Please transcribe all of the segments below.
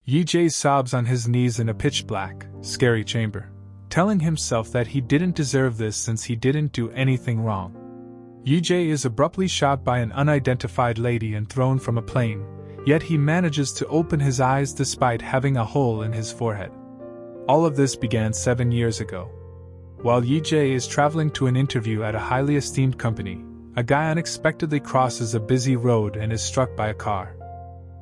Yee-Jae sobs on his knees in a pitch-black, scary chamber, telling himself that he didn't deserve this since he didn't do anything wrong. Yee-Jae is abruptly shot by an unidentified lady and thrown from a plane, yet he manages to open his eyes despite having a hole in his forehead. All of this began 7 years ago. While Yee-Jae is traveling to an interview at a highly esteemed company, a guy unexpectedly crosses a busy road and is struck by a car.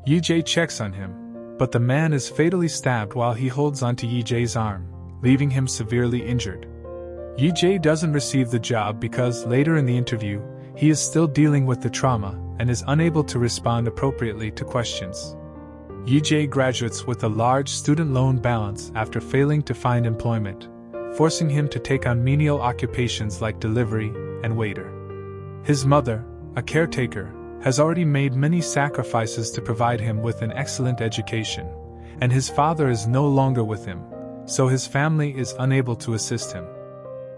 Yee-Jae checks on him, but the man is fatally stabbed while he holds onto Yee-Jae's arm, leaving him severely injured. Yee-Jae doesn't receive the job because later in the interview, he is still dealing with the trauma and is unable to respond appropriately to questions. Yee-Jae graduates with a large student loan balance after failing to find employment, forcing him to take on menial occupations like delivery and waiter. His mother, a caretaker, has already made many sacrifices to provide him with an excellent education, and his father is no longer with him, so his family is unable to assist him.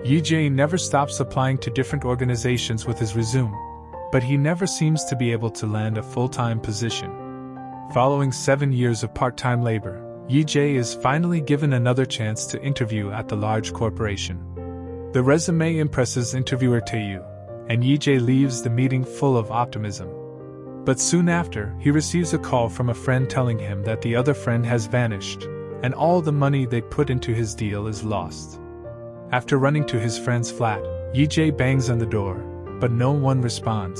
Yee-Jae never stops applying to different organizations with his resume, but he never seems to be able to land a full-time position. Following 7 years of part-time labor, Yee-Jae is finally given another chance to interview at the large corporation. The resume impresses interviewer Tae-yu, and Yee-Jae leaves the meeting full of optimism. But soon after, he receives a call from a friend telling him that the other friend has vanished, and all the money they put into his deal is lost. After running to his friend's flat, Yee-Jae bangs on the door, but no one responds.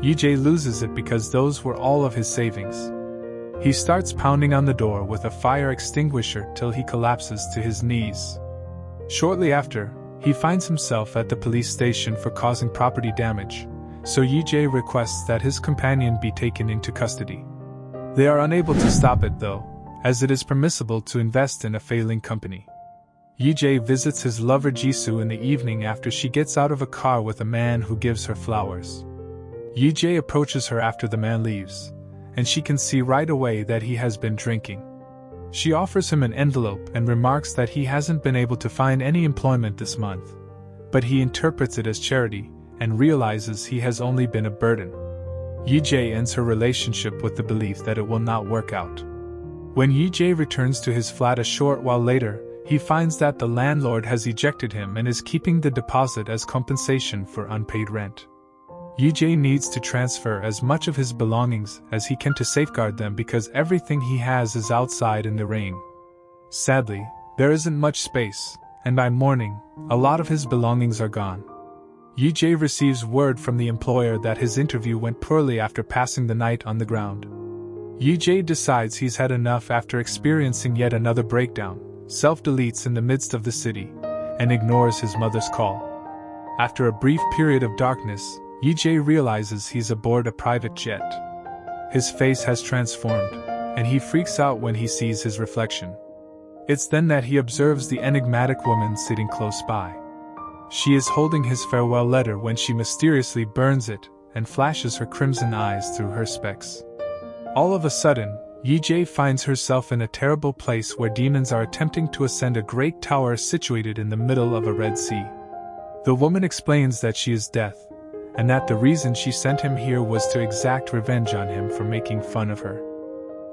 Yee-Jae loses it because those were all of his savings. He starts pounding on the door with a fire extinguisher till he collapses to his knees. Shortly after, he finds himself at the police station for causing property damage, so Yee-Jae requests that his companion be taken into custody. They are unable to stop it though, as it is permissible to invest in a failing company. Yee-Jae visits his lover Jisoo in the evening after she gets out of a car with a man who gives her flowers. Yee-Jae approaches her after the man leaves, and she can see right away that he has been drinking. She offers him an envelope and remarks that he hasn't been able to find any employment this month, but he interprets it as charity and realizes he has only been a burden. Yee-Jae ends her relationship with the belief that it will not work out. When Yee-Jae returns to his flat a short while later, he finds that the landlord has ejected him and is keeping the deposit as compensation for unpaid rent. Yee-Jae needs to transfer as much of his belongings as he can to safeguard them because everything he has is outside in the rain. Sadly, there isn't much space, and by morning, a lot of his belongings are gone. Yee-Jae receives word from the employer that his interview went poorly after passing the night on the ground. Yee-Jae decides he's had enough after experiencing yet another breakdown, self-deletes in the midst of the city, and ignores his mother's call. After a brief period of darkness, Yee-Jae realizes he's aboard a private jet. His face has transformed, and he freaks out when he sees his reflection. It's then that he observes the enigmatic woman sitting close by. She is holding his farewell letter when she mysteriously burns it and flashes her crimson eyes through her specs. All of a sudden, Yee-Jae finds herself in a terrible place where demons are attempting to ascend a great tower situated in the middle of a Red Sea. The woman explains that she is Death, and that the reason she sent him here was to exact revenge on him for making fun of her.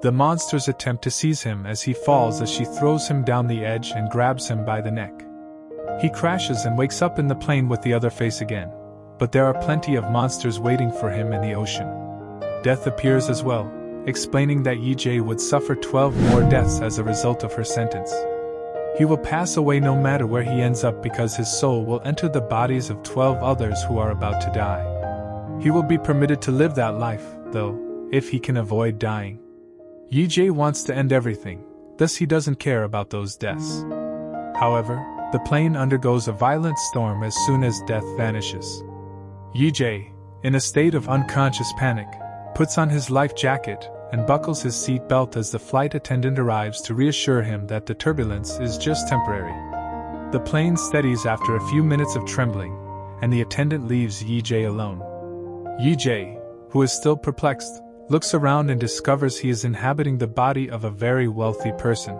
The monsters attempt to seize him as he falls as she throws him down the edge and grabs him by the neck. He crashes and wakes up in the plane with the other face again, but there are plenty of monsters waiting for him in the ocean. Death appears as well, explaining that Yee-Jae would suffer 12 more deaths as a result of her sentence. He will pass away no matter where he ends up because his soul will enter the bodies of 12 others who are about to die. He will be permitted to live that life, though, if he can avoid dying. Yee-Jae wants to end everything, thus he doesn't care about those deaths. However, the plane undergoes a violent storm as soon as Death vanishes. Yee-Jae, in a state of unconscious panic, puts on his life jacket and buckles his seat belt as the flight attendant arrives to reassure him that the turbulence is just temporary. The plane steadies after a few minutes of trembling, and the attendant leaves Yee-Jae alone. Yee-Jae, who is still perplexed, looks around and discovers he is inhabiting the body of a very wealthy person.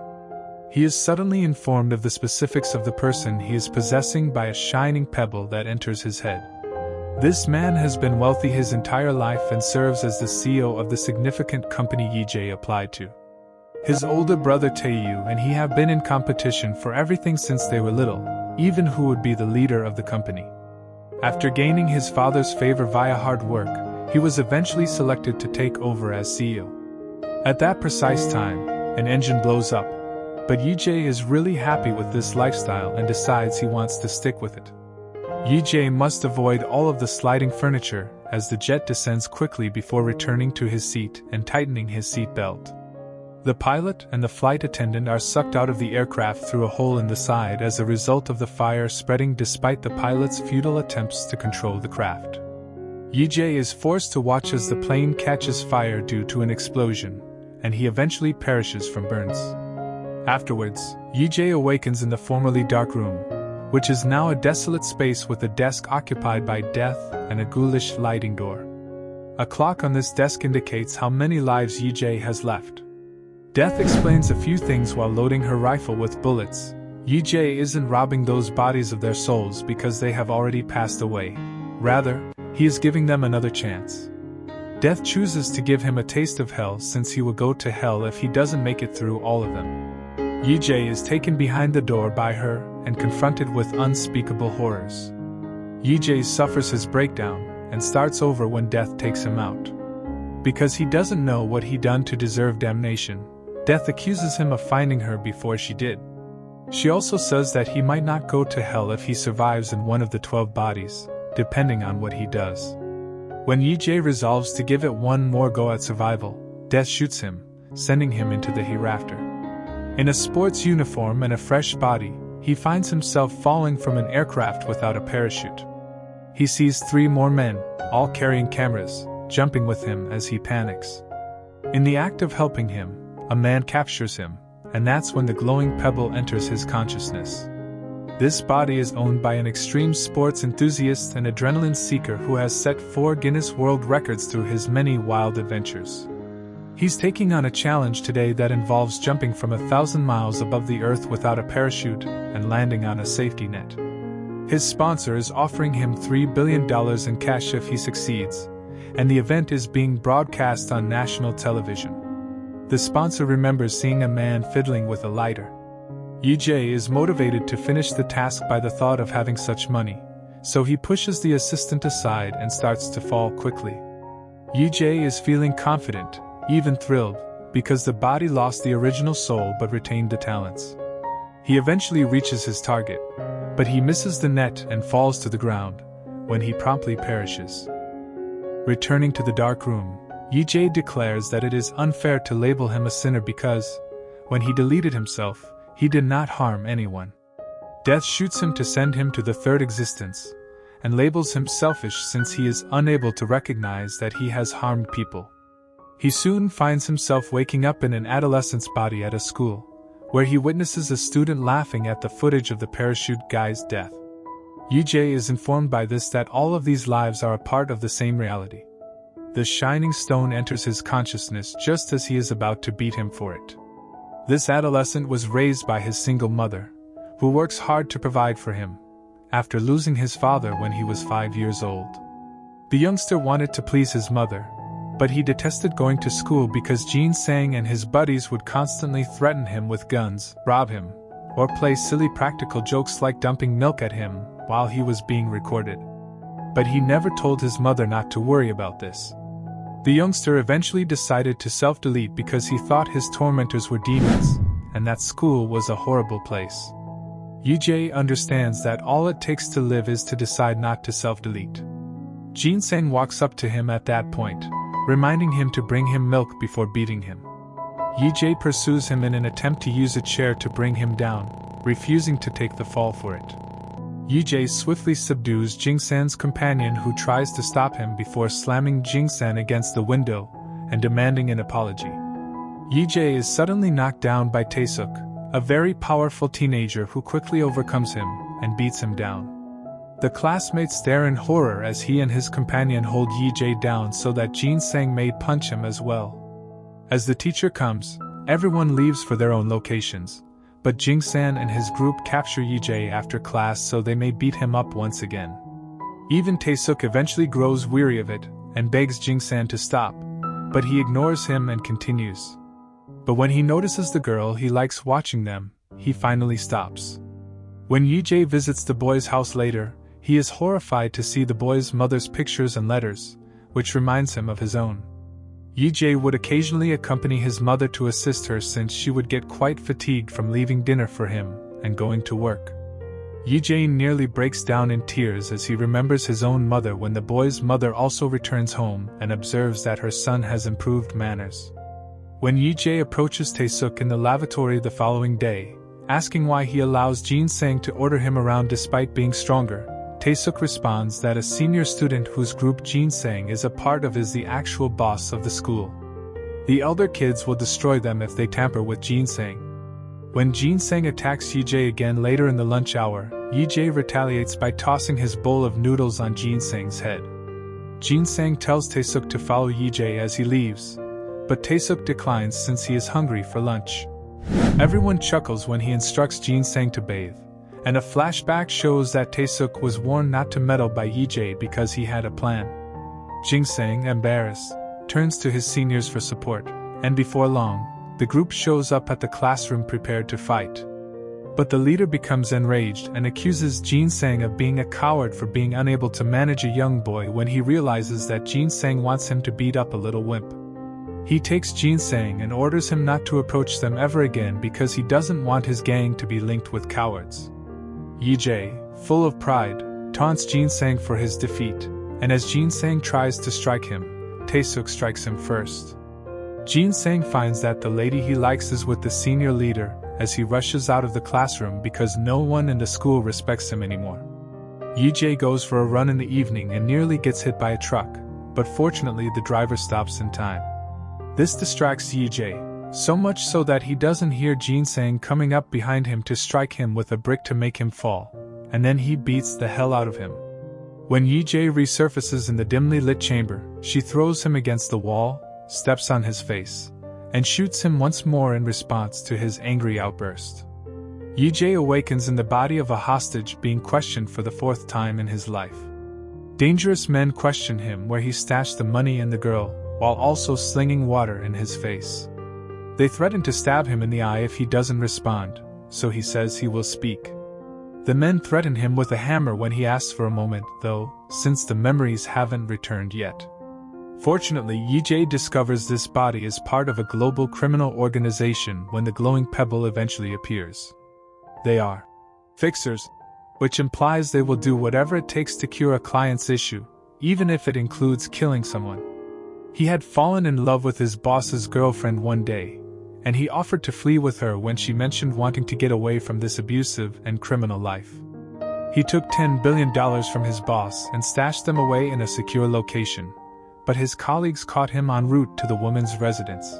He is suddenly informed of the specifics of the person he is possessing by a shining pebble that enters his head. This man has been wealthy his entire life and serves as the CEO of the significant company Yee-Jae applied to. His older brother Tae-yu and he have been in competition for everything since they were little, even who would be the leader of the company. After gaining his father's favor via hard work, he was eventually selected to take over as CEO. At that precise time, an engine blows up, but Yee-Jae is really happy with this lifestyle and decides he wants to stick with it. Yee-Jae must avoid all of the sliding furniture as the jet descends quickly before returning to his seat and tightening his seat belt. The pilot and the flight attendant are sucked out of the aircraft through a hole in the side as a result of the fire spreading despite the pilot's futile attempts to control the craft. Yee-Jae is forced to watch as the plane catches fire due to an explosion, and he eventually perishes from burns. Afterwards, Yee-Jae awakens in the formerly dark room, which is now a desolate space with a desk occupied by Death and a ghoulish lighting door. A clock on this desk indicates how many lives Yee-Jae has left. Death explains a few things while loading her rifle with bullets. Yee-Jae isn't robbing those bodies of their souls because they have already passed away. Rather, he is giving them another chance. Death chooses to give him a taste of hell since he will go to hell if he doesn't make it through all of them. Yee-Jae is taken behind the door by her and confronted with unspeakable horrors. Yee-Jae suffers his breakdown and starts over when Death takes him out. Because he doesn't know what he done to deserve damnation, Death accuses him of finding her before she did. She also says that he might not go to hell if he survives in one of the 12 bodies, depending on what he does. When Yee-Jae resolves to give it one more go at survival, Death shoots him, sending him into the hereafter. In a sports uniform and a fresh body, he finds himself falling from an aircraft without a parachute. He sees 3 more men, all carrying cameras, jumping with him as he panics. In the act of helping him, a man captures him, and that's when the glowing pebble enters his consciousness. This body is owned by an extreme sports enthusiast and adrenaline seeker who has set 4 Guinness World Records through his many wild adventures. He's taking on a challenge today that involves jumping from 1,000 miles above the earth without a parachute and landing on a safety net. His sponsor is offering him $3 billion in cash if he succeeds, and the event is being broadcast on national television. The sponsor remembers seeing a man fiddling with a lighter. Yee-Jae is motivated to finish the task by the thought of having such money, so he pushes the assistant aside and starts to fall quickly. Yee-Jae is feeling confident, even thrilled, because the body lost the original soul but retained the talents. He eventually reaches his target, but he misses the net and falls to the ground, when he promptly perishes. Returning to the dark room, Yee-Jae declares that it is unfair to label him a sinner because, when he deleted himself, he did not harm anyone. Death shoots him to send him to the third existence, and labels him selfish since he is unable to recognize that he has harmed people. He soon finds himself waking up in an adolescent's body at a school, where he witnesses a student laughing at the footage of the parachute guy's death. Yee-Jae is informed by this that all of these lives are a part of the same reality. The shining stone enters his consciousness just as he is about to beat him for it. This adolescent was raised by his single mother, who works hard to provide for him, after losing his father when he was 5 years old. The youngster wanted to please his mother, but he detested going to school because Jin Sang and his buddies would constantly threaten him with guns, rob him, or play silly practical jokes like dumping milk at him while he was being recorded. But he never told his mother not to worry about this. The youngster eventually decided to self-delete because he thought his tormentors were demons, and that school was a horrible place. Yee-Jae understands that all it takes to live is to decide not to self-delete. Jin Sang walks up to him at that point, reminding him to bring him milk before beating him. Yee-Jae pursues him in an attempt to use a chair to bring him down, refusing to take the fall for it. Yee-Jae swiftly subdues Jing-san's companion who tries to stop him before slamming Jing-san against the window and demanding an apology. Yee-Jae is suddenly knocked down by Tae-suk, a very powerful teenager who quickly overcomes him and beats him down. The classmates stare in horror as he and his companion hold Yee-Jae down so that Jin-sang may punch him as well. As the teacher comes, everyone leaves for their own locations, but Jing-san and his group capture Yee-Jae after class so they may beat him up once again. Even Tae-suk eventually grows weary of it and begs Jing-san to stop, but he ignores him and continues. But when he notices the girl he likes watching them, he finally stops. When Yee-Jae visits the boy's house later, he is horrified to see the boy's mother's pictures and letters, which reminds him of his own. Yee-Jae would occasionally accompany his mother to assist her since she would get quite fatigued from leaving dinner for him and going to work. Yee-Jae nearly breaks down in tears as he remembers his own mother when the boy's mother also returns home and observes that her son has improved manners. When Yee-Jae approaches Tae-suk in the lavatory the following day, asking why he allows Jin-sang to order him around despite being stronger, Tae-suk responds that a senior student whose group Jin-sang is a part of is the actual boss of the school. The elder kids will destroy them if they tamper with Jin-sang. When Jin-sang attacks Yee-Jae again later in the lunch hour, Yee-Jae retaliates by tossing his bowl of noodles on Jin-sang's head. Jin-sang tells Tae-suk to follow Yee-Jae as he leaves, but Tae-suk declines since he is hungry for lunch. Everyone chuckles when he instructs Jin-sang to bathe, and a flashback shows that Tae-suk was warned not to meddle by Yee-Jae because he had a plan. Jin-sang, embarrassed, turns to his seniors for support, and before long, the group shows up at the classroom prepared to fight. But the leader becomes enraged and accuses Jin-sang of being a coward for being unable to manage a young boy when he realizes that Jin-sang wants him to beat up a little wimp. He takes Jin-sang and orders him not to approach them ever again because he doesn't want his gang to be linked with cowards. Yee-Jae, full of pride, taunts Jin-sang for his defeat, and as Jin-sang tries to strike him, Tae-suk strikes him first. Jin-sang finds that the lady he likes is with the senior leader as he rushes out of the classroom because no one in the school respects him anymore. Yee-Jae goes for a run in the evening and nearly gets hit by a truck, but fortunately the driver stops in time. This distracts Yee-Jae, so much so that he doesn't hear Jin-sang coming up behind him to strike him with a brick to make him fall, and then he beats the hell out of him. When Yee-Jae resurfaces in the dimly lit chamber, she throws him against the wall, steps on his face, and shoots him once more in response to his angry outburst. Yee-Jae awakens in the body of a hostage being questioned for the fourth time in his life. Dangerous men question him where he stashed the money and the girl, while also slinging water in his face. They threaten to stab him in the eye if he doesn't respond, so he says he will speak. The men threaten him with a hammer when he asks for a moment, though, since the memories haven't returned yet. Fortunately, Yee-Jae discovers this body is part of a global criminal organization when the glowing pebble eventually appears. They are fixers, which implies they will do whatever it takes to cure a client's issue, even if it includes killing someone. He had fallen in love with his boss's girlfriend one day, and he offered to flee with her when she mentioned wanting to get away from this abusive and criminal life. He took $10 billion from his boss and stashed them away in a secure location, but his colleagues caught him en route to the woman's residence.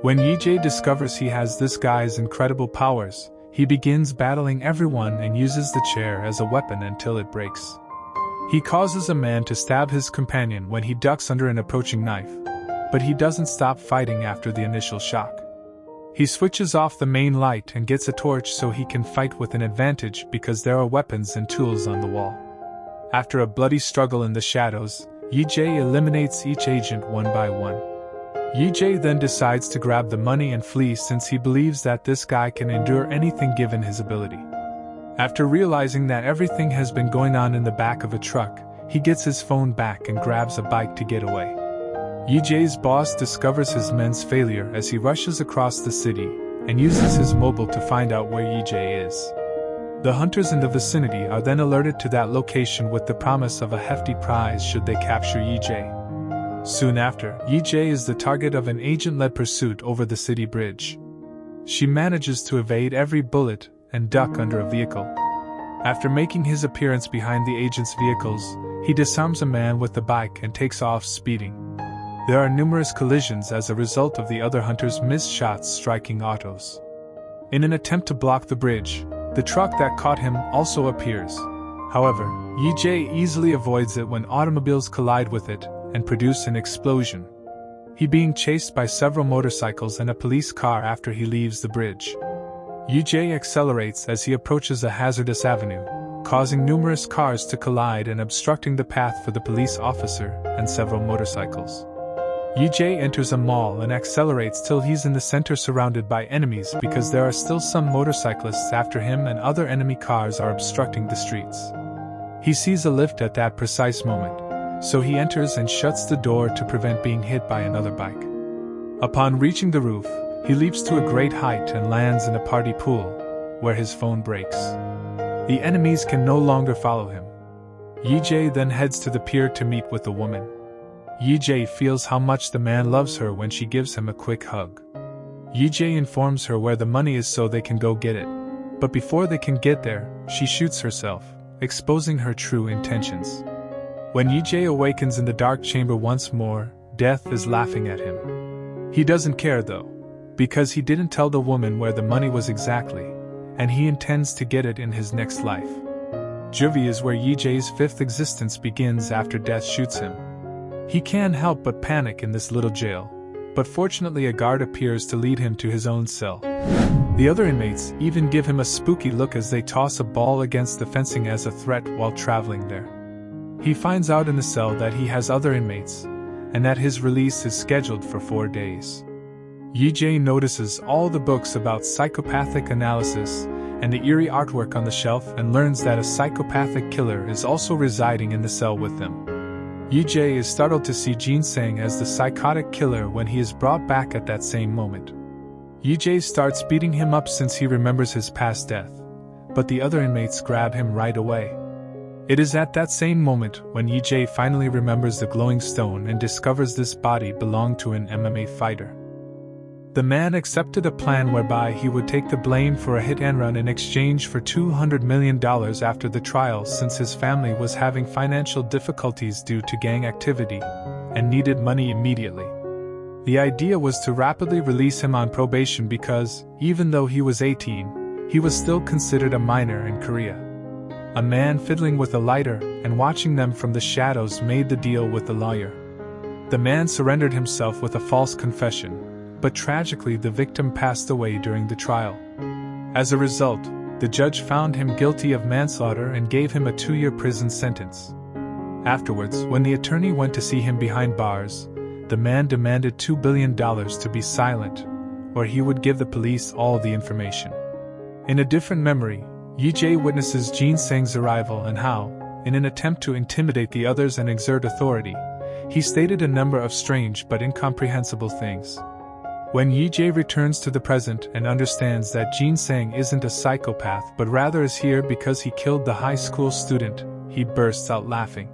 When Yee-Jae discovers he has this guy's incredible powers, he begins battling everyone and uses the chair as a weapon until it breaks. He causes a man to stab his companion when he ducks under an approaching knife, but he doesn't stop fighting after the initial shock. He switches off the main light and gets a torch so he can fight with an advantage because there are weapons and tools on the wall. After a bloody struggle in the shadows, Yee-Jae eliminates each agent one by one. Yee-Jae then decides to grab the money and flee since he believes that this guy can endure anything given his ability. After realizing that everything has been going on in the back of a truck, he gets his phone back and grabs a bike to get away. Yee-Jae's boss discovers his men's failure as he rushes across the city and uses his mobile to find out where Yee-Jae is. The hunters in the vicinity are then alerted to that location with the promise of a hefty prize should they capture Yee-Jae. Soon after, Yee-Jae is the target of an agent-led pursuit over the city bridge. She manages to evade every bullet and duck under a vehicle. After making his appearance behind the agent's vehicles, he disarms a man with the bike and takes off speeding. There are numerous collisions as a result of the other hunters' missed shots striking autos. In an attempt to block the bridge, the truck that caught him also appears. However, Yee-Jae easily avoids it when automobiles collide with it and produce an explosion. He being chased by several motorcycles and a police car after he leaves the bridge. Yee-Jae accelerates as he approaches a hazardous avenue, causing numerous cars to collide and obstructing the path for the police officer and several motorcycles. Yee-Jae enters a mall and accelerates till he's in the center surrounded by enemies because there are still some motorcyclists after him and other enemy cars are obstructing the streets. He sees a lift at that precise moment, so he enters and shuts the door to prevent being hit by another bike. Upon reaching the roof, he leaps to a great height and lands in a party pool, where his phone breaks. The enemies can no longer follow him. Yee-Jae then heads to the pier to meet with the woman. Yee-Jae feels how much the man loves her when she gives him a quick hug. Yee-Jae informs her where the money is so they can go get it, but before they can get there, she shoots herself, exposing her true intentions. When Yee-Jae awakens in the dark chamber once more, Death is laughing at him. He doesn't care though, because he didn't tell the woman where the money was exactly, and he intends to get it in his next life. Juvie is where Yee-Jae's fifth existence begins after Death shoots him. He can't help but panic in this little jail, but fortunately a guard appears to lead him to his own cell. The other inmates even give him a spooky look as they toss a ball against the fencing as a threat while traveling there. He finds out in the cell that he has other inmates, and that his release is scheduled for 4 days. Yee-Jae notices all the books about psychopathic analysis and the eerie artwork on the shelf and learns that a psychopathic killer is also residing in the cell with them. Yee-Jae is startled to see Jin-Sang as the psychotic killer when he is brought back at that same moment. Yee-Jae starts beating him up since he remembers his past death, but the other inmates grab him right away. It is at that same moment when Yee-Jae finally remembers the glowing stone and discovers this body belonged to an MMA fighter. The man accepted a plan whereby he would take the blame for a hit and run in exchange for $200 million after the trial since his family was having financial difficulties due to gang activity and needed money immediately. The idea was to rapidly release him on probation because, even though he was 18, he was still considered a minor in Korea. A man fiddling with a lighter and watching them from the shadows made the deal with the lawyer. The man surrendered himself with a false confession, but tragically the victim passed away during the trial. As a result, the judge found him guilty of manslaughter and gave him a 2-year prison sentence. Afterwards, when the attorney went to see him behind bars, the man demanded $2 billion to be silent, or he would give the police all the information. In a different memory, Yee-Jae witnesses Jin-Sang's arrival and how, in an attempt to intimidate the others and exert authority, he stated a number of strange but incomprehensible things. When Yee-Jae returns to the present and understands that Jin-Sang isn't a psychopath but rather is here because he killed the high school student, he bursts out laughing.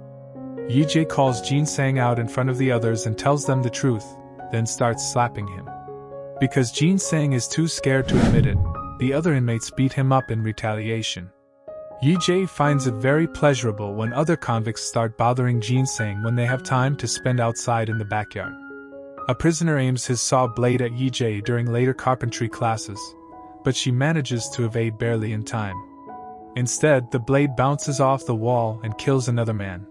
Yee-Jae calls Jin-Sang out in front of the others and tells them the truth, then starts slapping him. Because Jin-Sang is too scared to admit it, the other inmates beat him up in retaliation. Yee-Jae finds it very pleasurable when other convicts start bothering Jin-Sang when they have time to spend outside in the backyard. A prisoner aims his saw blade at Yee-Jae during later carpentry classes, but she manages to evade barely in time. Instead, the blade bounces off the wall and kills another man.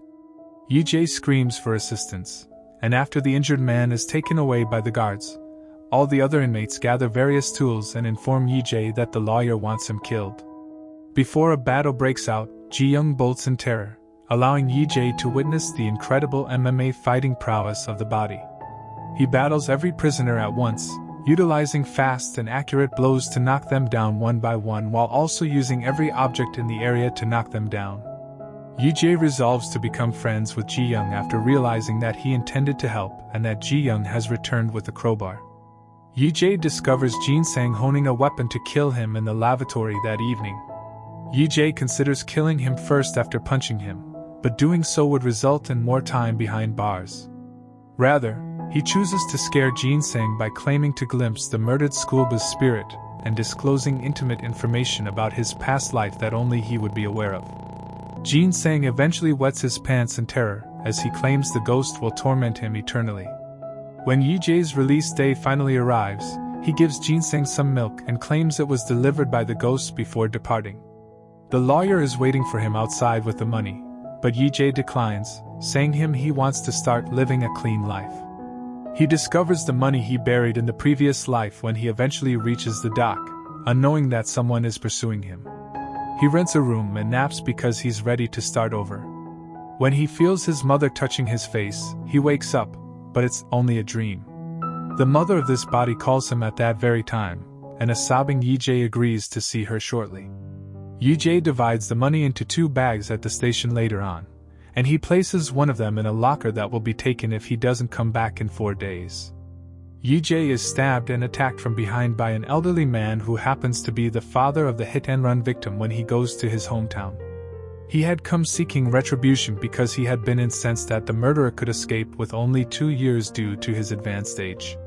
Yee-Jae screams for assistance, and after the injured man is taken away by the guards, all the other inmates gather various tools and inform Yee-Jae that the lawyer wants him killed. Before a battle breaks out, Ji-young bolts in terror, allowing Yee-Jae to witness the incredible MMA fighting prowess of the body. He battles every prisoner at once, utilizing fast and accurate blows to knock them down one by one while also using every object in the area to knock them down. Yee-Jae resolves to become friends with Ji-young after realizing that he intended to help and that Ji-young has returned with a crowbar. Yee-Jae discovers Jin-Sang honing a weapon to kill him in the lavatory that evening. Yee-Jae considers killing him first after punching him, but doing so would result in more time behind bars. Rather, he chooses to scare Jin-Sang by claiming to glimpse the murdered schoolboy's spirit and disclosing intimate information about his past life that only he would be aware of. Jin-Sang eventually wets his pants in terror as he claims the ghost will torment him eternally. When Yee-Jae's release day finally arrives, he gives Jin-Sang some milk and claims it was delivered by the ghost before departing. The lawyer is waiting for him outside with the money, but Yee-Jae declines, saying he wants to start living a clean life. He discovers the money he buried in the previous life when he eventually reaches the dock, unknowing that someone is pursuing him. He rents a room and naps because he's ready to start over. When he feels his mother touching his face, he wakes up, but it's only a dream. The mother of this body calls him at that very time, and a sobbing Yee-Jae agrees to see her shortly. Yee-Jae divides the money into 2 bags at the station later on, and he places one of them in a locker that will be taken if he doesn't come back in 4 days. Yee-Jae is stabbed and attacked from behind by an elderly man who happens to be the father of the hit-and-run victim when he goes to his hometown. He had come seeking retribution because he had been incensed that the murderer could escape with only 2 years due to his advanced age.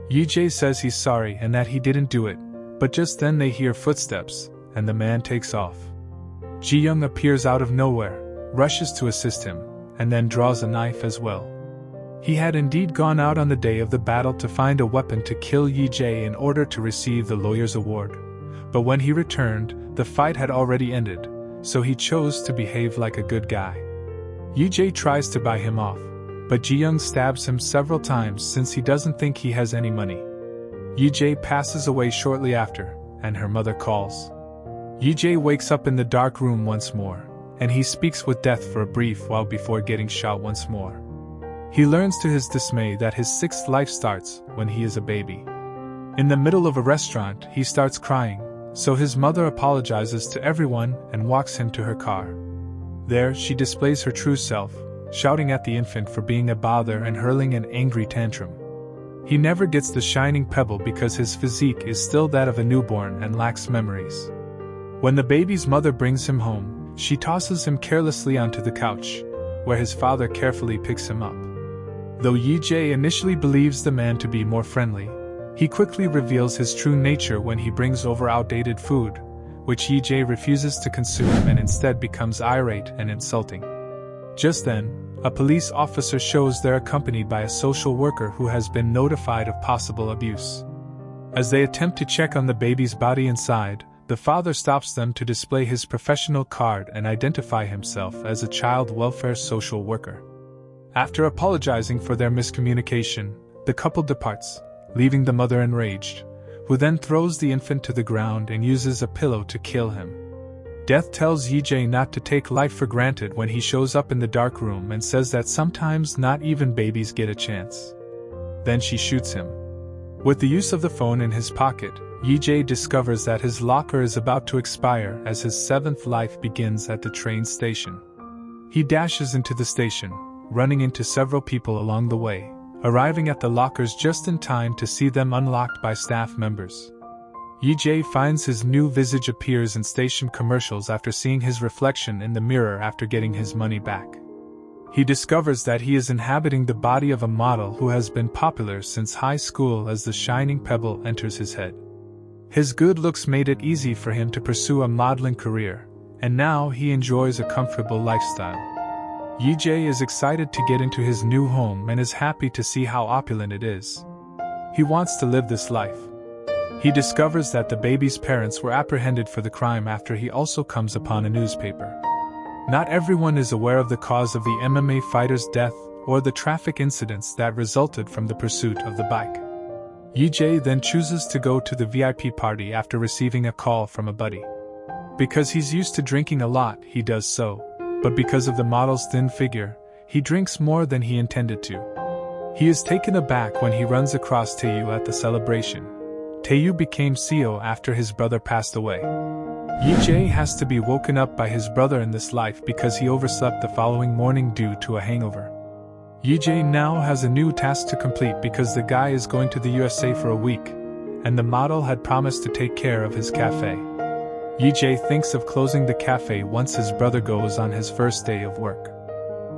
Yee-Jae says he's sorry and that he didn't do it, but just then they hear footsteps, and the man takes off. Ji-young appears out of nowhere, rushes to assist him, and then draws a knife as well. He had indeed gone out on the day of the battle to find a weapon to kill Yee-Jae in order to receive the lawyer's award, but when he returned, the fight had already ended, so he chose to behave like a good guy. Yee-Jae tries to buy him off, but Ji-young stabs him several times since he doesn't think he has any money. Yee-Jae passes away shortly after, and her mother calls. Yee-Jae wakes up in the dark room once more, and he speaks with Death for a brief while before getting shot once more. He learns to his dismay that his 6th life starts when he is a baby. In the middle of a restaurant, he starts crying, so his mother apologizes to everyone and walks him to her car. There, she displays her true self, shouting at the infant for being a bother and hurling an angry tantrum. He never gets the shining pebble because his physique is still that of a newborn and lacks memories. When the baby's mother brings him home, she tosses him carelessly onto the couch, where his father carefully picks him up. Though Yee-Jae initially believes the man to be more friendly, he quickly reveals his true nature when he brings over outdated food, which Yee-Jae refuses to consume and instead becomes irate and insulting. Just then, a police officer shows they're accompanied by a social worker who has been notified of possible abuse. As they attempt to check on the baby's body inside, the father stops them to display his professional card and identify himself as a child welfare social worker. After apologizing for their miscommunication, the couple departs, leaving the mother enraged, who then throws the infant to the ground and uses a pillow to kill him. Death tells Yee-Jae not to take life for granted when he shows up in the dark room and says that sometimes not even babies get a chance. Then she shoots him. With the use of the phone in his pocket, Yee-Jae discovers that his locker is about to expire as his 7th life begins at the train station. He dashes into the station, running into several people along the way, arriving at the lockers just in time to see them unlocked by staff members. Yee-Jae finds his new visage appears in station commercials after seeing his reflection in the mirror after getting his money back. He discovers that he is inhabiting the body of a model who has been popular since high school as the shining pebble enters his head. His good looks made it easy for him to pursue a modeling career, and now he enjoys a comfortable lifestyle. Yee-Jae is excited to get into his new home and is happy to see how opulent it is. He wants to live this life. He discovers that the baby's parents were apprehended for the crime after he also comes upon a newspaper. Not everyone is aware of the cause of the MMA fighter's death or the traffic incidents that resulted from the pursuit of the bike. Yee-Jae then chooses to go to the VIP party after receiving a call from a buddy. Because he's used to drinking a lot, he does so, but because of the model's thin figure, he drinks more than he intended to. He is taken aback when he runs across Taeyu at the celebration. Taeyu became Seo after his brother passed away. Yee-Jae has to be woken up by his brother in this life because he overslept the following morning due to a hangover. Yee-Jae now has a new task to complete because the guy is going to the USA for a week, and the model had promised to take care of his cafe. Yee-Jae thinks of closing the cafe once his brother goes on his first day of work.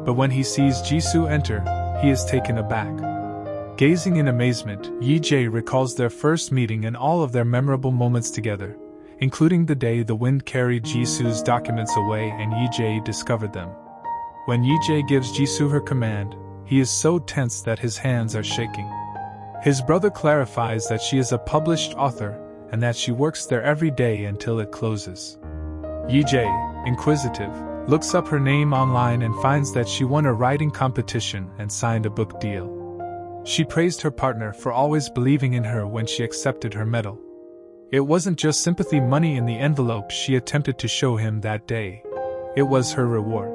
But when he sees Jisoo enter, he is taken aback. Gazing in amazement, Yee-Jae recalls their first meeting and all of their memorable moments together, including the day the wind carried Jisoo's documents away and Yee-Jae discovered them. When Yee-Jae gives Jisoo her command, he is so tense that his hands are shaking. His brother clarifies that she is a published author and that she works there every day until it closes. Yee-Jae, inquisitive, looks up her name online and finds that she won a writing competition and signed a book deal. She praised her partner for always believing in her when she accepted her medal. It wasn't just sympathy money in the envelope she attempted to show him that day. It was her reward.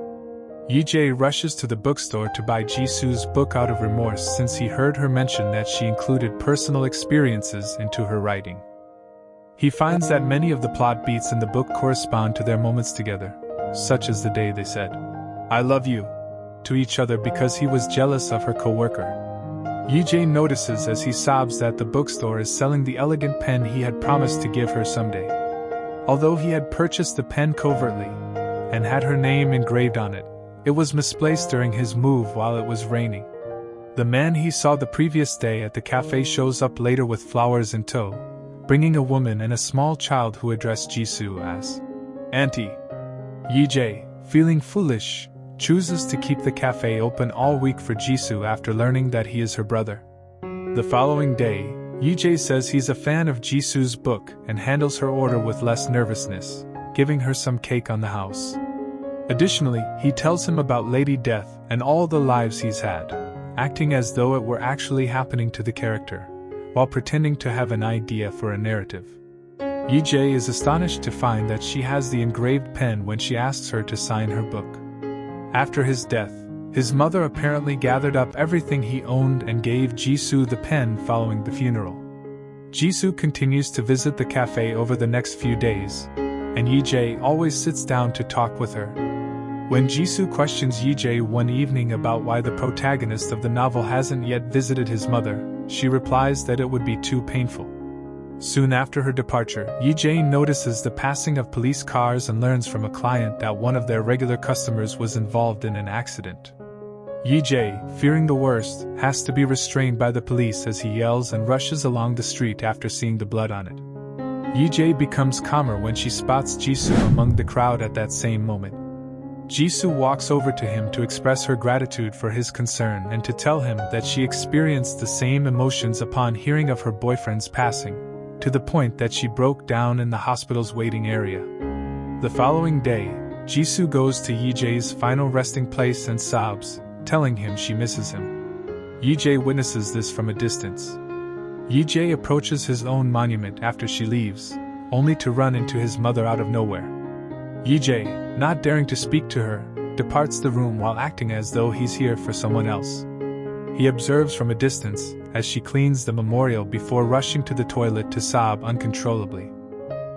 Yee-Jae rushes to the bookstore to buy Jisoo's book out of remorse since he heard her mention that she included personal experiences into her writing. He finds that many of the plot beats in the book correspond to their moments together, such as the day they said, "I love you," to each other because he was jealous of her co-worker. Yee-Jae notices as he sobs that the bookstore is selling the elegant pen he had promised to give her someday. Although he had purchased the pen covertly and had her name engraved on it, it was misplaced during his move while it was raining. The man he saw the previous day at the cafe shows up later with flowers in tow, bringing a woman and a small child who address Jisoo as Auntie. Yee-Jae, feeling foolish, chooses to keep the cafe open all week for Jisoo after learning that he is her brother. The following day, Yee-Jae says he's a fan of Jisoo's book and handles her order with less nervousness, giving her some cake on the house. Additionally, he tells him about Lady Death and all the lives he's had, acting as though it were actually happening to the character, while pretending to have an idea for a narrative. Yee-Jae is astonished to find that she has the engraved pen when she asks her to sign her book. After his death, his mother apparently gathered up everything he owned and gave Jisoo the pen following the funeral. Jisoo continues to visit the cafe over the next few days, and Yee-Jae always sits down to talk with her. When Jisoo questions Yee-Jae one evening about why the protagonist of the novel hasn't yet visited his mother, she replies that it would be too painful. Soon after her departure, Yee-Jae notices the passing of police cars and learns from a client that one of their regular customers was involved in an accident. Yee-Jae, fearing the worst, has to be restrained by the police as he yells and rushes along the street after seeing the blood on it. Yee-Jae becomes calmer when she spots Jisoo among the crowd at that same moment. Jisoo walks over to him to express her gratitude for his concern and to tell him that she experienced the same emotions upon hearing of her boyfriend's passing, to the point that she broke down in the hospital's waiting area. The following day, Jisoo goes to Yee-Jae's final resting place and sobs, telling him she misses him. Yee-Jae witnesses this from a distance. Yee-Jae approaches his own monument after she leaves, only to run into his mother out of nowhere. Yee-Jae, not daring to speak to her, departs the room while acting as though he's here for someone else. He observes from a distance as she cleans the memorial before rushing to the toilet to sob uncontrollably.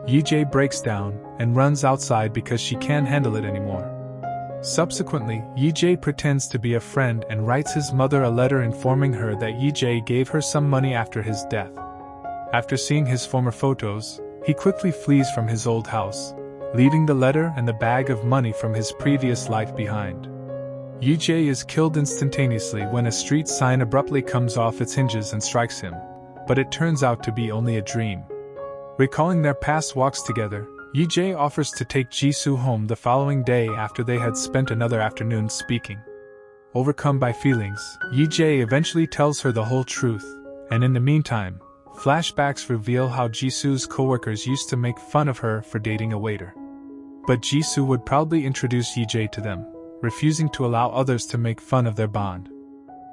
Yee-Jae breaks down and runs outside because she can't handle it anymore. Subsequently, Yee-Jae pretends to be a friend and writes his mother a letter informing her that Yee-Jae gave her some money after his death. After seeing his former photos, he quickly flees from his old house, leaving the letter and the bag of money from his previous life behind. Yee-Jae is killed instantaneously when a street sign abruptly comes off its hinges and strikes him, but it turns out to be only a dream. Recalling their past walks together, Yee-Jae offers to take Jisoo home the following day after they had spent another afternoon speaking. Overcome by feelings, Yee-Jae eventually tells her the whole truth, and in the meantime, flashbacks reveal how Jisoo's coworkers used to make fun of her for dating a waiter. But Jisoo would proudly introduce Yee-Jae to them, refusing to allow others to make fun of their bond.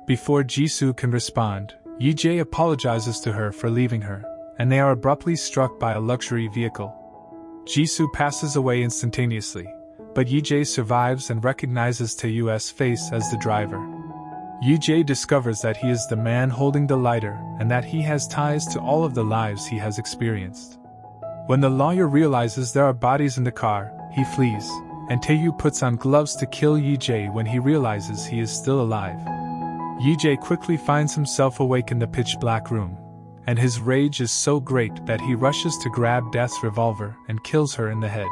Before Jisoo can respond, Yee-Jae apologizes to her for leaving her, and they are abruptly struck by a luxury vehicle. Jisoo passes away instantaneously, but Yee-Jae survives and recognizes Taeyu's face as the driver. Yee-Jae discovers that he is the man holding the lighter and that he has ties to all of the lives he has experienced. When the lawyer realizes there are bodies in the car, he flees, and Taeyu puts on gloves to kill Yee-Jae when he realizes he is still alive. Yee-Jae quickly finds himself awake in the pitch-black room, and his rage is so great that he rushes to grab Death's revolver and kills her in the head.